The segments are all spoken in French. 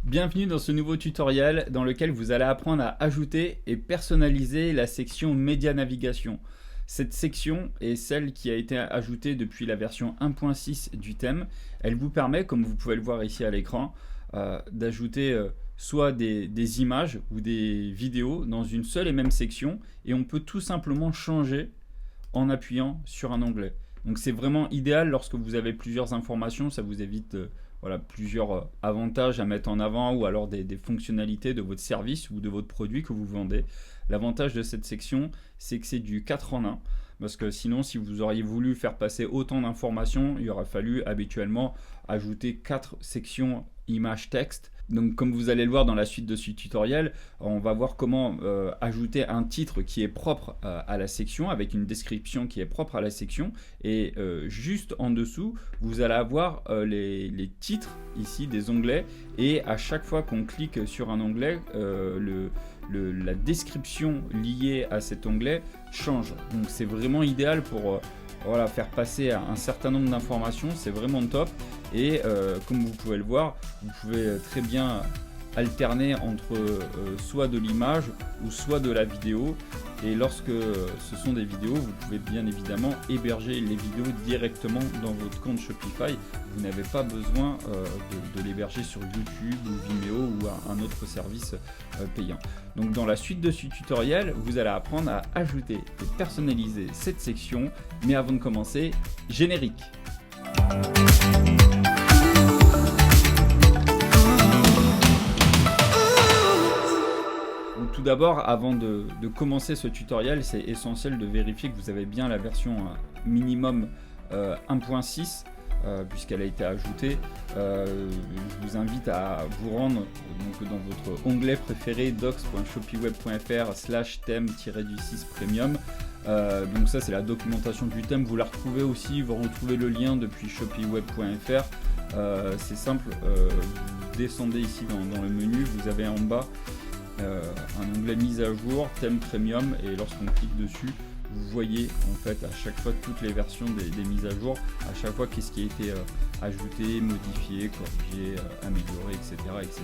Bienvenue dans ce nouveau tutoriel dans lequel vous allez apprendre à ajouter et personnaliser la section Média Navigation. Cette section est celle qui a été ajoutée depuis la version 1.6 du thème. Elle vous permet, comme vous pouvez le voir ici à l'écran, d'ajouter soit des images ou des vidéos dans une seule et même section, et on peut tout simplement changer en appuyant sur un onglet. Donc c'est vraiment idéal lorsque vous avez plusieurs informations, ça vous évite plusieurs avantages à mettre en avant, ou alors des fonctionnalités de votre service ou de votre produit que vous vendez. L'avantage de cette section, c'est que c'est du 4 en 1, parce que sinon, si vous auriez voulu faire passer autant d'informations, il aurait fallu habituellement ajouter 4 sections image-texte. Donc comme vous allez le voir dans la suite de ce tutoriel, on va voir comment ajouter un titre qui est propre à la section, avec une description qui est propre à la section, et juste en dessous vous allez avoir les titres ici des onglets, et à chaque fois qu'on clique sur un onglet, la description liée à cet onglet change. Donc c'est vraiment idéal pour faire passer un certain nombre d'informations, c'est vraiment top. Et comme vous pouvez le voir, vous pouvez très bien alterner entre soit de l'image ou soit de la vidéo. Et lorsque ce sont des vidéos, vous pouvez bien évidemment héberger les vidéos directement dans votre compte Shopify. Vous n'avez pas besoin de l'héberger sur YouTube ou Vimeo ou un autre service payant. Donc dans la suite de ce tutoriel, vous allez apprendre à ajouter et personnaliser cette section. Mais avant de commencer, générique. Tout d'abord, avant de commencer ce tutoriel, c'est essentiel de vérifier que vous avez bien la version minimum 1.6 puisqu'elle a été ajoutée. Je vous invite à vous rendre donc, dans votre onglet préféré docs.shopyweb.fr/thème-du6 premium. Donc ça, c'est la documentation du thème. Vous la retrouvez aussi, vous retrouvez le lien depuis shopyweb.fr. C'est simple, vous descendez ici dans le menu, vous avez en bas un onglet mise à jour, thème premium, et lorsqu'on clique dessus, vous voyez en fait à chaque fois toutes les versions des mises à jour, à chaque fois qu'est-ce qui a été ajouté, modifié, corrigé, amélioré, etc., etc.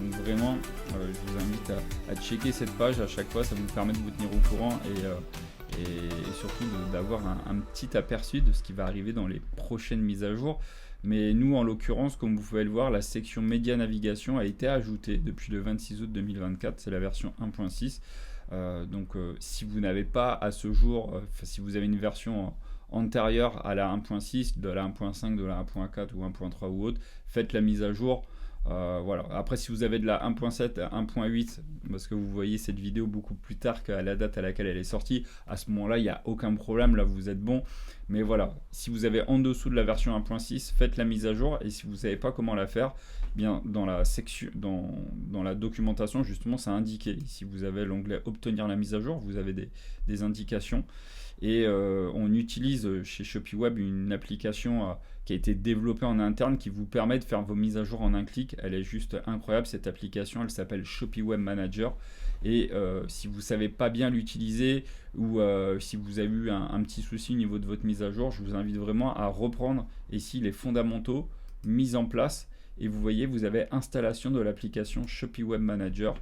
Donc vraiment, je vous invite à checker cette page à chaque fois, ça vous permet de vous tenir au courant et surtout d'avoir un petit aperçu de ce qui va arriver dans les prochaines mises à jour. Mais nous, en l'occurrence, comme vous pouvez le voir, la section Média Navigation a été ajoutée depuis le 26 août 2024, c'est la version 1.6. Si vous n'avez pas à ce jour, si vous avez une version antérieure à la 1.6, de la 1.5, de la 1.4 ou 1.3 ou autre, faites la mise à jour. Après, si vous avez de la 1.7 à 1.8, parce que vous voyez cette vidéo beaucoup plus tard qu'à la date à laquelle elle est sortie, à ce moment-là, il n'y a aucun problème, là vous êtes bon. Mais voilà, si vous avez en dessous de la version 1.6, faites la mise à jour. Et si vous ne savez pas comment la faire, bien dans la section, dans la documentation, justement, c'est indiqué. Si vous avez l'onglet obtenir la mise à jour, vous avez des indications. Et on utilise chez ShopiWeb une application qui a été développée en interne qui vous permet de faire vos mises à jour en un clic. Elle est juste incroyable, cette application. Elle s'appelle ShopiWeb Manager. Et si vous ne savez pas bien l'utiliser, ou si vous avez eu un petit souci au niveau de votre mise à jour, je vous invite vraiment à reprendre ici les fondamentaux, mise en place. Et vous voyez, vous avez installation de l'application ShopiWeb Manager.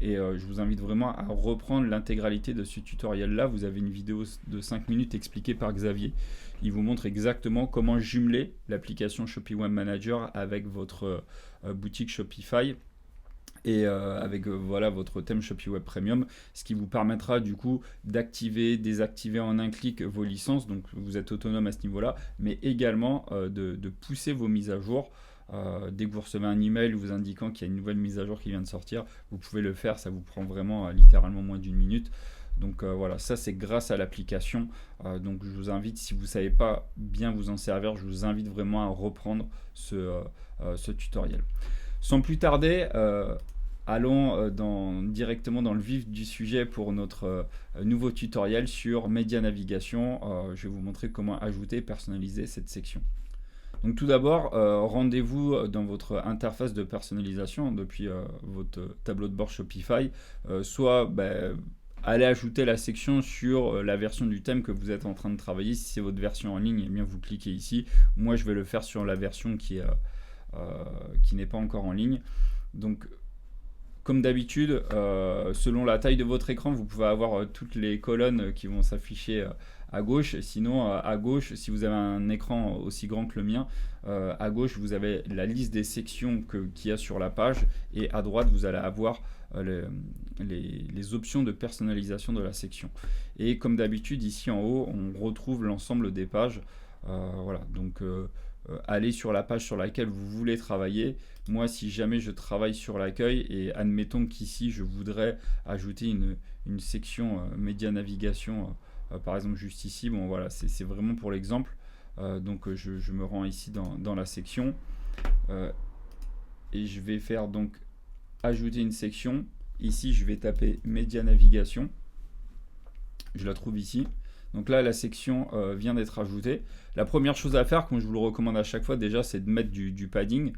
Et je vous invite vraiment à reprendre l'intégralité de ce tutoriel là. Vous avez une vidéo de 5 minutes expliquée par Xavier. Il vous montre exactement comment jumeler l'application ShopiWeb Manager avec votre boutique Shopify et avec votre thème ShopiWeb Premium, ce qui vous permettra du coup d'activer, désactiver en un clic vos licences. Donc vous êtes autonome à ce niveau là, mais également de pousser vos mises à jour. Dès que vous recevez un email vous indiquant qu'il y a une nouvelle mise à jour qui vient de sortir, vous pouvez le faire, ça vous prend vraiment littéralement moins d'une minute. Donc voilà, ça c'est grâce à l'application. Donc je vous invite, si vous ne savez pas bien vous en servir, je vous invite vraiment à reprendre ce tutoriel. Sans plus tarder, allons directement dans le vif du sujet pour notre nouveau tutoriel sur Média Navigation. Je vais vous montrer comment ajouter et personnaliser cette section. Donc tout d'abord, rendez-vous dans votre interface de personnalisation depuis votre tableau de bord Shopify, soit allez ajouter la section sur la version du thème que vous êtes en train de travailler. Si c'est votre version en ligne, eh bien vous cliquez ici. Moi je vais le faire sur la version qui est qui n'est pas encore en ligne. Donc comme d'habitude, selon la taille de votre écran, vous pouvez avoir toutes les colonnes qui vont s'afficher à gauche. Sinon, à gauche, si vous avez un écran aussi grand que le mien, à gauche, vous avez la liste des sections qu'il y a sur la page. Et à droite, vous allez avoir les options de personnalisation de la section. Et comme d'habitude, ici en haut, on retrouve l'ensemble des pages. Voilà, donc allez sur la page sur laquelle vous voulez travailler. Moi, si jamais je travaille sur l'accueil, et admettons qu'ici je voudrais ajouter une section média navigation, par exemple juste ici, bon voilà, c'est vraiment pour l'exemple. Donc je me rends ici dans la section et je vais faire donc ajouter une section. Ici, je vais taper média navigation. Je la trouve ici. Donc là, la section vient d'être ajoutée. La première chose à faire, comme je vous le recommande à chaque fois, déjà, c'est de mettre du padding.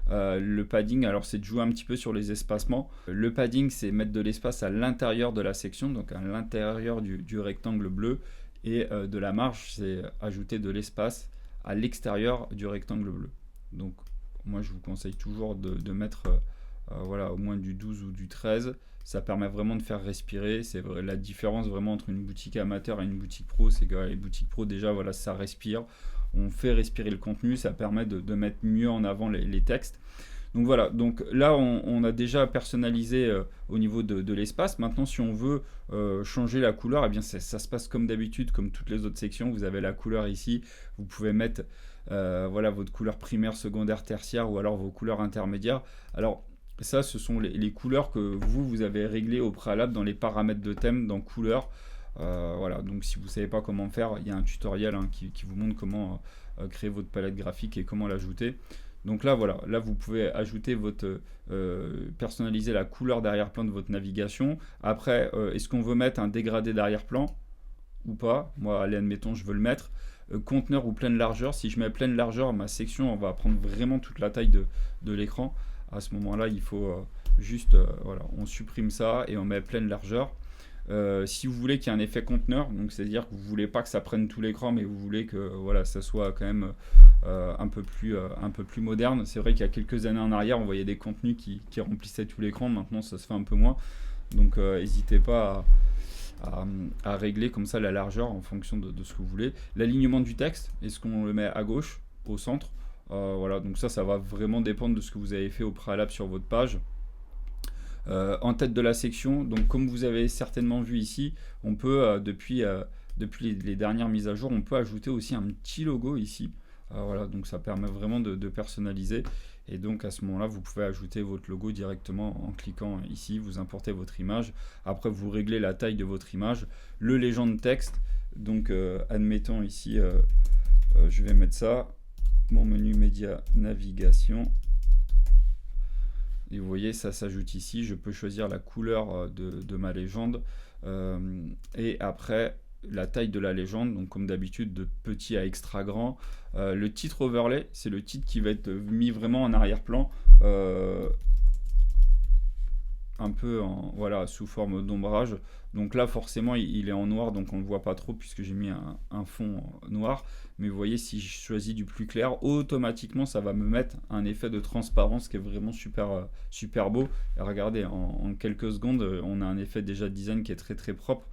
Le padding, alors c'est de jouer un petit peu sur les espacements. Le padding, c'est mettre de l'espace à l'intérieur de la section, donc à l'intérieur du rectangle bleu. Et de la marge, c'est ajouter de l'espace à l'extérieur du rectangle bleu. Donc moi, je vous conseille toujours de mettre voilà, au moins du 12 ou du 13. Ça permet vraiment de faire respirer. C'est la différence vraiment entre une boutique amateur et une boutique pro, c'est que les boutiques pro, déjà, voilà, ça respire. On fait respirer le contenu, ça permet de mettre mieux en avant les textes. Donc voilà, donc là on a déjà personnalisé au niveau de l'espace. Maintenant, si on veut changer la couleur, eh bien ça se passe comme d'habitude, comme toutes les autres sections. Vous avez la couleur ici, vous pouvez mettre voilà, votre couleur primaire, secondaire, tertiaire, ou alors vos couleurs intermédiaires. Alors ça, ce sont les couleurs que vous avez réglées au préalable dans les paramètres de thème, dans couleurs. Voilà, donc si vous ne savez pas comment faire, il y a un tutoriel qui vous montre comment créer votre palette graphique et comment l'ajouter. Donc là, voilà, là vous pouvez ajouter personnaliser la couleur d'arrière-plan de votre navigation. Après, est-ce qu'on veut mettre un dégradé d'arrière-plan ou pas? Moi, allez, admettons, je veux le mettre. Conteneur ou pleine largeur. Si je mets pleine largeur, ma section, on va prendre vraiment toute la taille de l'écran. À ce moment-là, il faut juste, voilà, on supprime ça et on met pleine largeur. Si vous voulez qu'il y ait un effet conteneur, donc c'est-à-dire que vous voulez pas que ça prenne tout l'écran, mais vous voulez que voilà, ça soit quand même un peu plus moderne. C'est vrai qu'il y a quelques années en arrière, on voyait des contenus qui remplissaient tout l'écran. Maintenant, ça se fait un peu moins. Donc, n'hésitez pas à régler comme ça la largeur en fonction de ce que vous voulez. L'alignement du texte, est-ce qu'on le met à gauche, au centre? Voilà, donc ça va vraiment dépendre de ce que vous avez fait au préalable sur votre page. En tête de la section, donc comme vous avez certainement vu ici, on peut depuis les dernières mises à jour, on peut ajouter aussi un petit logo ici. Voilà, donc ça permet vraiment de personnaliser, et donc à ce moment là vous pouvez ajouter votre logo directement en cliquant ici. Vous importez votre image, après vous réglez la taille de votre image, le légende texte. Donc admettons ici je vais mettre ça, mon menu média navigation. Et vous voyez, ça s'ajoute ici. Je peux choisir la couleur de ma légende. Et après, la taille de la légende. Donc, comme d'habitude, de petit à extra grand. Le titre overlay, c'est le titre qui va être mis vraiment en arrière-plan. Un peu voilà, sous forme d'ombrage. Donc là, forcément, il est en noir. Donc, on ne le voit pas trop puisque j'ai mis un fond noir. Mais vous voyez, si je choisis du plus clair, automatiquement, ça va me mettre un effet de transparence qui est vraiment super beau. Et regardez, en quelques secondes, on a un effet déjà de design qui est très propre.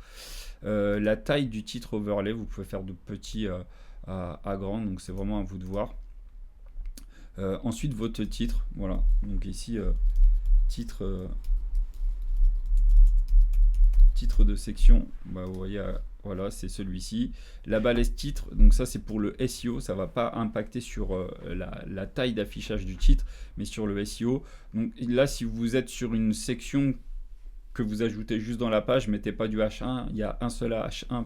La taille du titre overlay, vous pouvez faire de petit à grand. Donc, c'est vraiment à vous de voir. Ensuite, votre titre. Voilà. Donc ici, titre de section, bah, vous voyez, voilà, c'est celui-ci. La balise titre, donc ça c'est pour le SEO, ça va pas impacter sur la taille d'affichage du titre, mais sur le SEO. Donc là, si vous êtes sur une section que vous ajoutez juste dans la page, mettez pas du H1, il y a un seul H1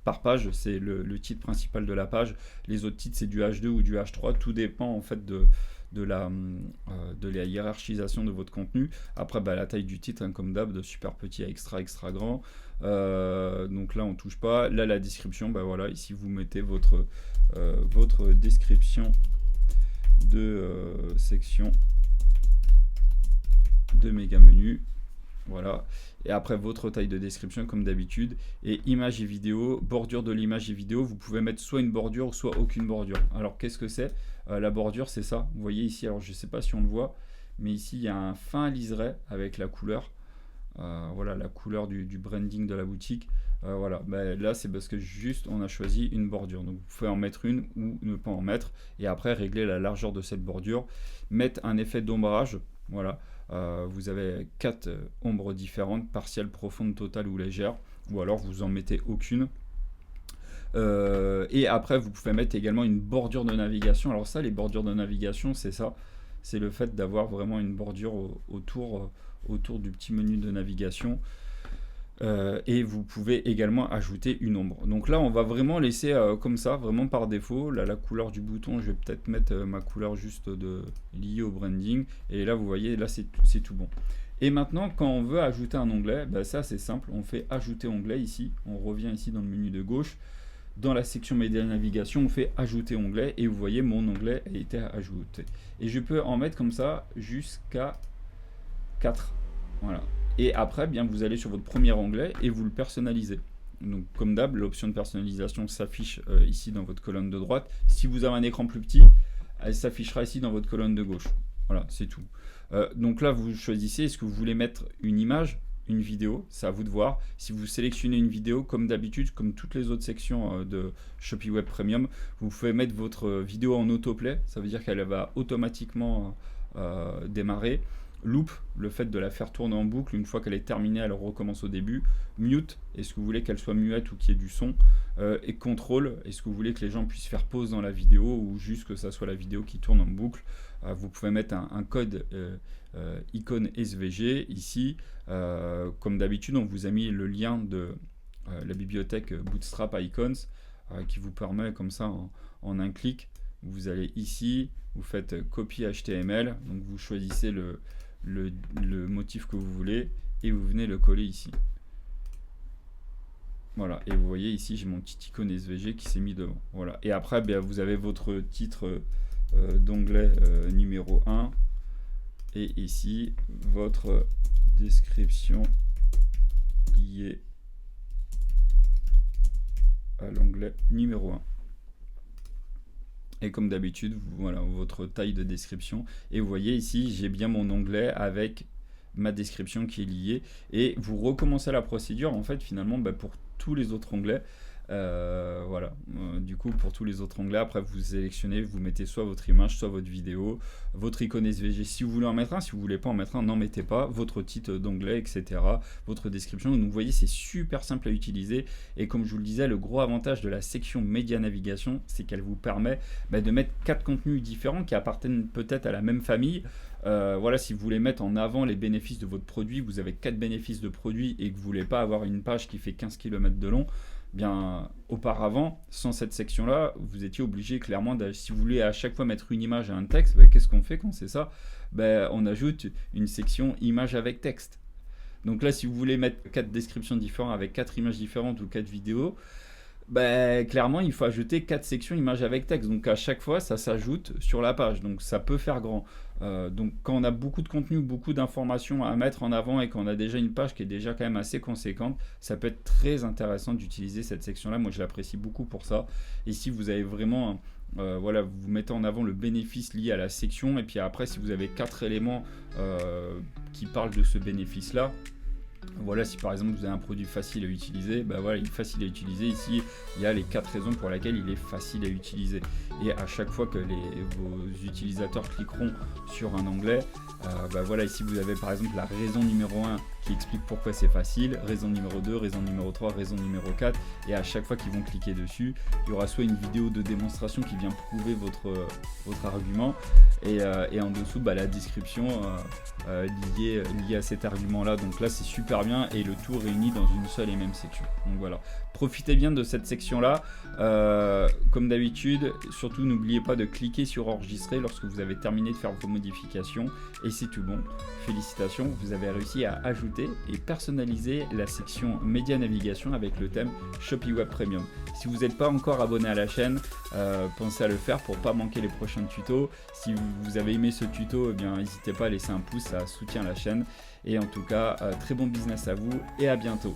par page, c'est le titre principal de la page. Les autres titres, c'est du H2 ou du H3, tout dépend en fait de la hiérarchisation de votre contenu. Après, bah, la taille du titre, hein, comme d'hab, de super petit à extra grand. Donc là, on touche pas. Là, la description, bah voilà, ici vous mettez votre description de section de méga menu. Voilà, et après votre taille de description comme d'habitude, et image et vidéo, bordure de l'image et vidéo, vous pouvez mettre soit une bordure, soit aucune bordure. Alors qu'est-ce que c'est? La bordure, c'est ça, vous voyez ici, alors je ne sais pas si on le voit, mais ici il y a un fin liseré avec la couleur, voilà la couleur du branding de la boutique. Voilà, là c'est parce que juste on a choisi une bordure, donc vous pouvez en mettre une ou ne pas en mettre, et après régler la largeur de cette bordure, mettre un effet d'ombrage, voilà. Vous avez 4 ombres différentes, partielles, profondes, totales ou légères, ou alors vous en mettez aucune. Et après vous pouvez mettre également une bordure de navigation. Alors ça, les bordures de navigation, c'est ça, c'est le fait d'avoir vraiment une bordure autour du petit menu de navigation. Et vous pouvez également ajouter une ombre. Donc là on va vraiment laisser comme ça, vraiment par défaut. Là la couleur du bouton, je vais peut-être mettre ma couleur juste liée au branding, et là vous voyez, là c'est tout bon. Et maintenant quand on veut ajouter un onglet, ça c'est simple, on fait ajouter onglet ici, on revient ici dans le menu de gauche, dans la section média navigation, on fait ajouter onglet, et vous voyez mon onglet a été ajouté, et je peux en mettre comme ça jusqu'à 4, voilà. Et après, bien, vous allez sur votre premier onglet et vous le personnalisez. Donc, comme d'hab, l'option de personnalisation s'affiche ici dans votre colonne de droite. Si vous avez un écran plus petit, elle s'affichera ici dans votre colonne de gauche. Voilà, c'est tout. Donc là, vous choisissez, est-ce que vous voulez mettre une image, une vidéo, c'est à vous de voir. Si vous sélectionnez une vidéo, comme d'habitude, comme toutes les autres sections de Shopee Web Premium, vous pouvez mettre votre vidéo en autoplay. Ça veut dire qu'elle va automatiquement démarrer. Loop, le fait de la faire tourner en boucle, une fois qu'elle est terminée, elle recommence au début. Mute, est-ce que vous voulez qu'elle soit muette ou qu'il y ait du son, et contrôle, est-ce que vous voulez que les gens puissent faire pause dans la vidéo ou juste que ça soit la vidéo qui tourne en boucle. Vous pouvez mettre un code icône SVG ici. Comme d'habitude, on vous a mis le lien de la bibliothèque Bootstrap Icons qui vous permet comme ça en un clic. Vous allez ici, vous faites copie HTML, donc vous choisissez le motif que vous voulez et vous venez le coller ici. Voilà, et vous voyez ici j'ai mon petit icône SVG qui s'est mis devant. Voilà, et après vous avez votre titre d'onglet numéro 1 et ici votre description liée à l'onglet numéro 1. Et comme d'habitude, voilà votre taille de description. Et vous voyez ici, j'ai bien mon onglet avec ma description qui est liée. Et vous recommencez la procédure, en fait, finalement, pour tous les autres onglets. Voilà, du coup pour tous les autres onglets, après vous sélectionnez, vous mettez soit votre image, soit votre vidéo, votre icône SVG si vous voulez en mettre un, si vous voulez pas en mettre un, n'en mettez pas, votre titre d'onglet, etc., votre description. Donc vous voyez, c'est super simple à utiliser, et comme je vous le disais, le gros avantage de la section média navigation, c'est qu'elle vous permet de mettre 4 contenus différents qui appartiennent peut-être à la même famille. Voilà, si vous voulez mettre en avant les bénéfices de votre produit, vous avez 4 bénéfices de produit et que vous voulez pas avoir une page qui fait 15 km de long, bien auparavant, sans cette section là, vous étiez obligé clairement, si vous voulez à chaque fois mettre une image et un texte, qu'est-ce qu'on fait quand c'est ça? On ajoute une section image avec texte. Donc là, si vous voulez mettre 4 descriptions différentes avec 4 images différentes ou 4 vidéos, clairement il faut ajouter 4 sections images avec texte, donc à chaque fois ça s'ajoute sur la page, donc ça peut faire grand. Donc quand on a beaucoup de contenu, beaucoup d'informations à mettre en avant et qu'on a déjà une page qui est déjà quand même assez conséquente, ça peut être très intéressant d'utiliser cette section là. Moi je l'apprécie beaucoup pour ça. Ici vous avez vraiment voilà, vous mettez en avant le bénéfice lié à la section, et puis après si vous avez 4 éléments qui parlent de ce bénéfice là, voilà, si par exemple vous avez un produit facile à utiliser, voilà, il est facile à utiliser. Ici, il y a les 4 raisons pour lesquelles il est facile à utiliser. Et à chaque fois que vos utilisateurs cliqueront sur un onglet, voilà, ici vous avez par exemple la raison numéro 1 qui explique pourquoi c'est facile, raison numéro 2, raison numéro 3, raison numéro 4, et à chaque fois qu'ils vont cliquer dessus, il y aura soit une vidéo de démonstration qui vient prouver votre argument, et en dessous la description liée à cet argument là. Donc là c'est super super bien et le tout réuni dans une seule et même section. Donc voilà, profitez bien de cette section-là. Comme d'habitude, surtout n'oubliez pas de cliquer sur enregistrer lorsque vous avez terminé de faire vos modifications et c'est tout bon. Félicitations, vous avez réussi à ajouter et personnaliser la section média navigation avec le thème Shopee Web Premium. Si vous n'êtes pas encore abonné à la chaîne, pensez à le faire pour ne pas manquer les prochains tutos. Si vous avez aimé ce tuto, eh bien n'hésitez pas à laisser un pouce, ça soutient la chaîne. Et en tout cas, très bon business à vous et à bientôt.